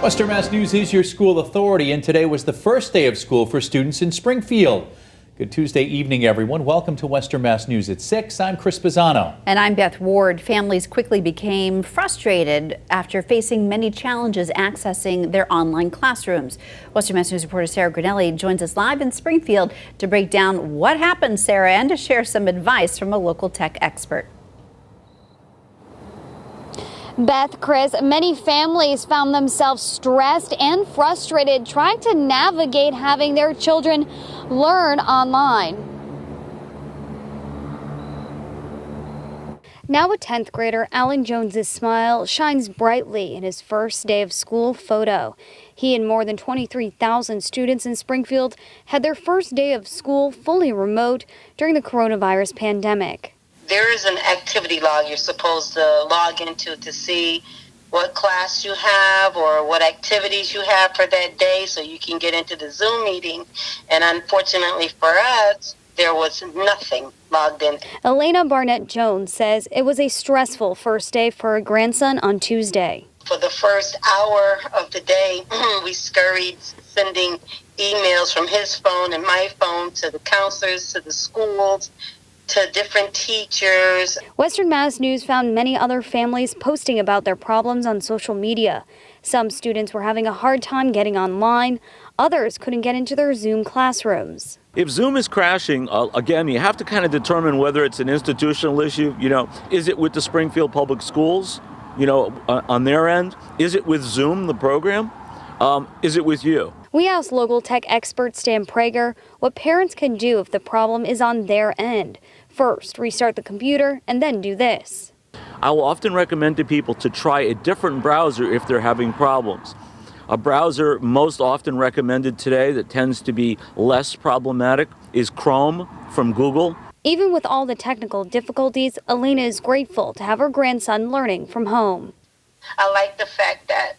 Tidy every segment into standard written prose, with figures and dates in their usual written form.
Western Mass News is your school authority, and today was the first day of school for students in Springfield. Good Tuesday evening, everyone. Welcome to Western Mass News at 6. I'm Chris Pisano. And I'm Beth Ward. Families quickly became frustrated after facing many challenges accessing their online classrooms. Western Mass News reporter Sarah Grinelli joins us live in Springfield to break down what happened, Sarah, and to share some advice from a local tech expert. Beth, Chris, many families found themselves stressed and frustrated trying to navigate having their children learn online. Now a 10th grader, Alan Jones's smile shines brightly in his first day of school photo. He and more than 23,000 students in Springfield had their first day of school fully remote during the coronavirus pandemic. There is an activity log you're supposed to log into to see what class you have or what activities you have for that day so you can get into the Zoom meeting. And unfortunately for us, there was nothing logged in. Elena Barnett Jones says it was a stressful first day for her grandson on Tuesday. For the first hour of the day, we scurried sending emails from his phone and my phone to the counselors, to the schools, to different teachers. Western Mass News found many other families posting about their problems on social media. Some students were having a hard time getting online. Others couldn't get into their Zoom classrooms. If Zoom is crashing, again, you have to kind of determine whether it's an institutional issue. Is it with the Springfield Public Schools, on their end? Is it with Zoom, the program? Is it with you? We asked local tech expert Stan Prager what parents can do if the problem is on their end. First, restart the computer and then do this. I will often recommend to people to try a different browser if they're having problems. A browser most often recommended today that tends to be less problematic is Chrome from Google. Even with all the technical difficulties, Elena is grateful to have her grandson learning from home. I like the fact that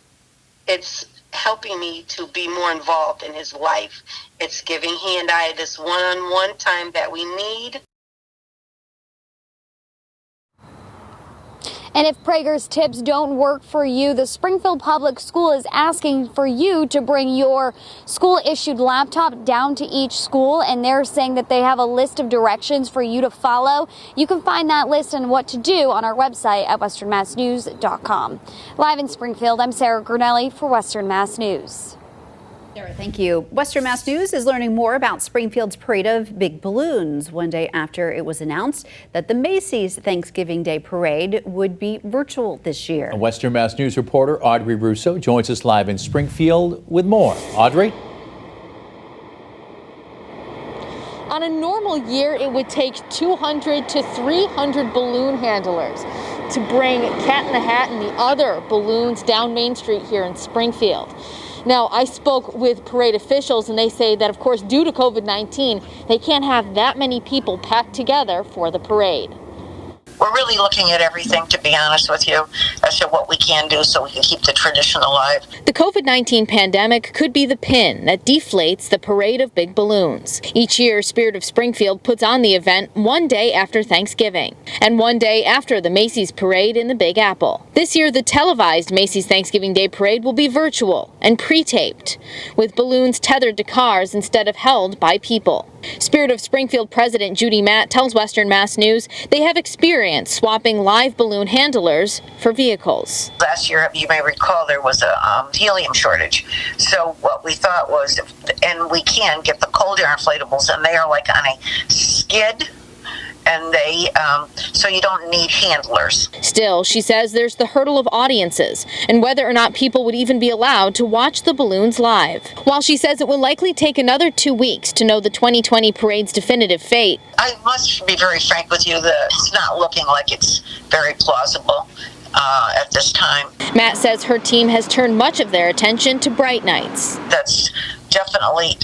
it's helping me to be more involved in his life. It's giving he and I this one-on-one time that we need. And if Prager's tips don't work for you, the Springfield Public School is asking for you to bring your school-issued laptop down to each school, and they're saying that they have a list of directions for you to follow. You can find that list and what to do on our website at westernmassnews.com. Live in Springfield, I'm Sarah Grinelli for Western Mass News. Sarah, thank you. Western Mass News is learning more about Springfield's parade of big balloons one day after it was announced that the Macy's Thanksgiving Day Parade would be virtual this year. A Western Mass News reporter Audrey Russo joins us live in Springfield with more. Audrey? On a normal year, it would take 200 to 300 balloon handlers to bring Cat in the Hat and the other balloons down Main Street here in Springfield. Now, I spoke with parade officials, and they say that, of course, due to COVID-19, they can't have that many people packed together for the parade. We're really looking at everything, to be honest with you, as to what we can do so we can keep the tradition alive. The COVID-19 pandemic could be the pin that deflates the parade of big balloons. Each year, Spirit of Springfield puts on the event one day after Thanksgiving and one day after the Macy's Parade in the Big Apple. This year, the televised Macy's Thanksgiving Day Parade will be virtual and pre-taped, with balloons tethered to cars instead of held by people. Spirit of Springfield President JUDY tells Western Mass News they have experience swapping live balloon handlers for vehicles. Last year, you may recall, there was a helium shortage. So what we thought was, and we can get the cold air inflatables, and they are like on a skid, and they so you don't need handlers. Still, she says there's the hurdle of audiences and whether or not people would even be allowed to watch the balloons live. While she says it will likely take another 2 weeks to know the 2020 parade's definitive fate. I must be very frank with you that it's not looking like it's very plausible at this time. Matt says her team has turned much of their attention to bright nights. That's definitely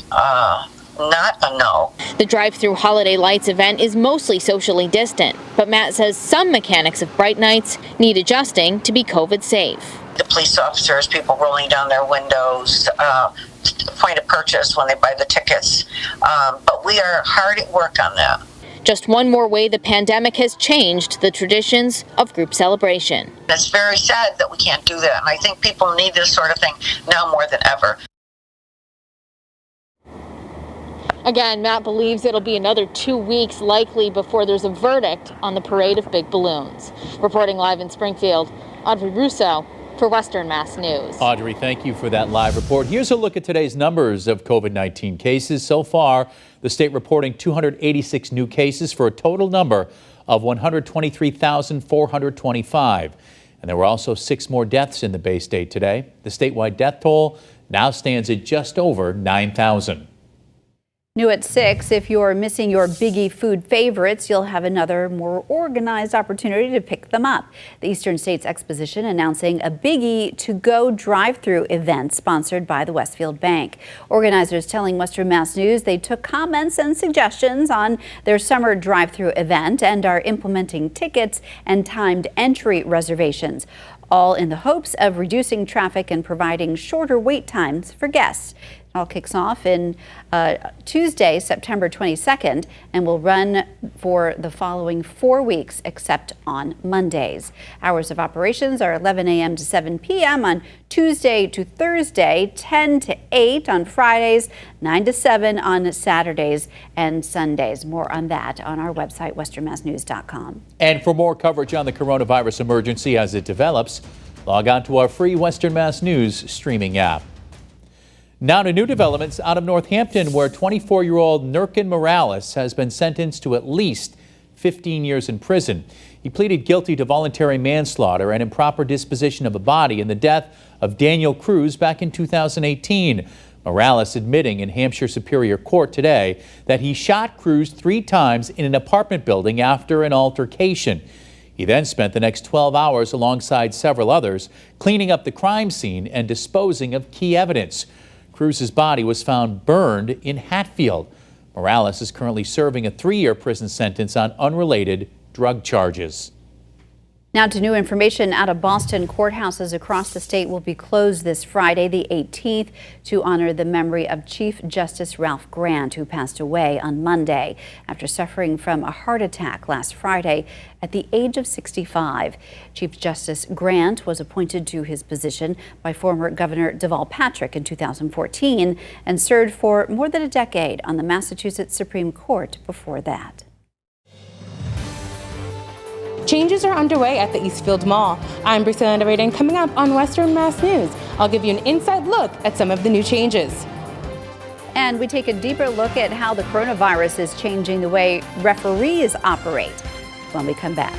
not a no. The drive-through holiday lights event is mostly socially distant, but Matt says some mechanics of bright nights need adjusting to be COVID safe. The police officers, people rolling down their windows, point of purchase when they buy the tickets. But we are hard at work on that. Just one more way the pandemic has changed the traditions of group celebration. It's very sad that we can't do that, and I think people need this sort of thing now more than ever. Again, Matt believes it'll be another 2 weeks likely before there's a verdict on the parade of big balloons. Reporting live in Springfield, Audrey Russo for Western Mass News. Audrey, thank you for that live report. Here's a look at today's numbers of COVID-19 cases. So far, the state reporting 286 new cases for a total number of 123,425. And there were also 6 more deaths in the Bay State today. The statewide death toll now stands at just over 9,000. New at 6, if you're missing your Biggie food favorites, you'll have another more organized opportunity to pick them up. The Eastern States Exposition announcing a Biggie to-go drive-through event sponsored by the Westfield Bank. Organizers telling Western Mass News they took comments and suggestions on their summer drive-through event and are implementing tickets and timed entry reservations, all in the hopes of reducing traffic and providing shorter wait times for guests. It all kicks off in Tuesday, September 22nd, and will run for the following 4 weeks, except on Mondays. Hours of operations are 11 a.m. to 7 p.m. on Tuesday to Thursday, 10 to 8 on Fridays, 9 to 7 on Saturdays and Sundays. More on that on our website, westernmassnews.com. And for more coverage on the coronavirus emergency as it develops, log on to our free Western Mass News streaming app. Now to new developments out of Northampton, where 24-year-old Nurkin Morales has been sentenced to at least 15 years in prison. He pleaded guilty to voluntary manslaughter and improper disposition of a body in the death of Daniel Cruz back in 2018. Morales admitting in Hampshire Superior Court today that he shot Cruz 3 times in an apartment building after an altercation. He then spent the next 12 hours alongside several others cleaning up the crime scene and disposing of key evidence. Cruz's body was found burned in Hatfield. Morales is currently serving a 3-year prison sentence on unrelated drug charges. Now to new information out of Boston. Courthouses across the state will be closed this Friday, the 18th, to honor the memory of Chief Justice Ralph Grant, who passed away on Monday after suffering from a heart attack last Friday at the age of 65. Chief Justice Grant was appointed to his position by former Governor Deval Patrick in 2014 and served for more than a decade on the Massachusetts Supreme Court before that. Changes are underway at the Eastfield Mall. I'm Priscilla, and coming up on Western Mass News, I'll give you an inside look at some of the new changes. And we take a deeper look at how the coronavirus is changing the way referees operate when we come back.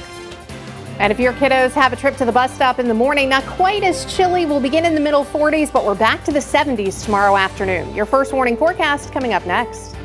And if your kiddos have a trip to the bus stop in the morning, not quite as chilly. We'll begin in the middle 40s, but we're back to the 70s tomorrow afternoon. Your first warning forecast coming up next.